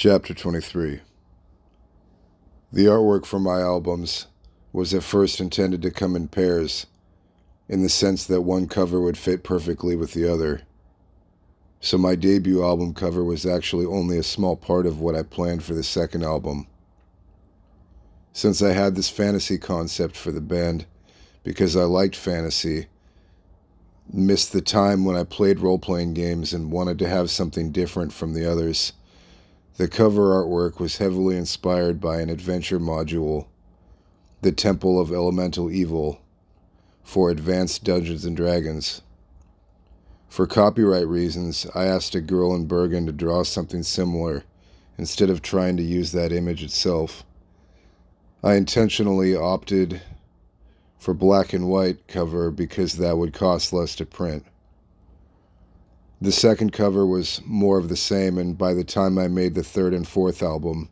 Chapter 23. The artwork for my albums was at first intended to come in pairs, in the sense that one cover would fit perfectly with the other. So my debut album cover was actually only a small part of what I planned for the second album. Since I had this fantasy concept for the band, because I liked fantasy, missed the time when I played role-playing games and wanted to have something different from the others, the cover artwork was heavily inspired by an adventure module, The Temple of Elemental Evil, for Advanced Dungeons & Dragons. For copyright reasons, I asked a girl in Bergen to draw something similar, instead of trying to use that image itself. I intentionally opted for black and white cover because that would cost less to print. The second cover was more of the same, and by the time I made the third and fourth album,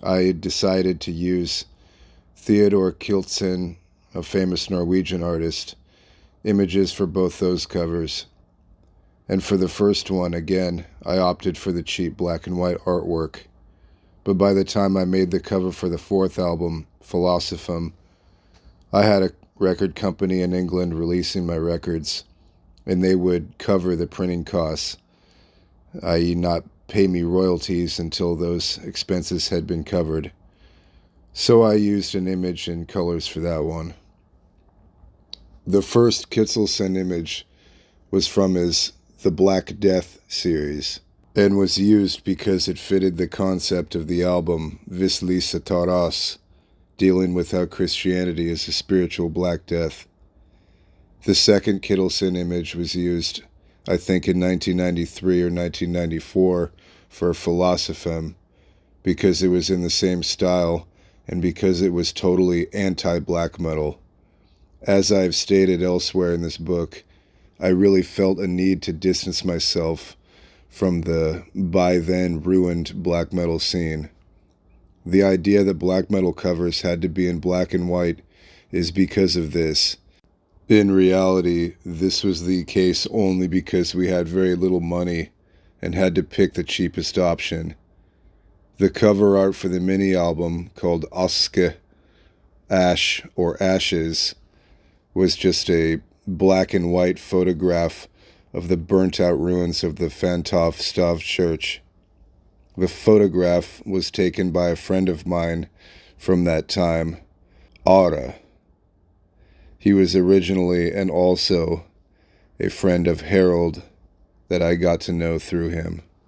I decided to use Theodor Kiltsen, a famous Norwegian artist, images for both those covers. And for the first one, again, I opted for the cheap black and white artwork. But by the time I made the cover for the fourth album, Philosophum, I had a record company in England releasing my records, and they would cover the printing costs, i.e. not pay me royalties until those expenses had been covered. So I used an image in colors for that one. The first Kitzelsen image was from his The Black Death series, and was used because it fitted the concept of the album Visli Sataras, dealing with how Christianity is a spiritual Black Death. The second Kittelsen image was used, I think in 1993 or 1994, for Philosophum, because it was in the same style and because it was totally anti-black metal. As I've stated elsewhere in this book, I really felt a need to distance myself from the by then ruined black metal scene. The idea that black metal covers had to be in black and white is because of this. In reality, this was the case only because we had very little money and had to pick the cheapest option. The cover art for the mini-album, called Aske, Ash or Ashes, was just a black and white photograph of the burnt-out ruins of the Fantov Stav Church. The photograph was taken by a friend of mine from that time, Ara. He was originally and also a friend of Harold that I got to know through him.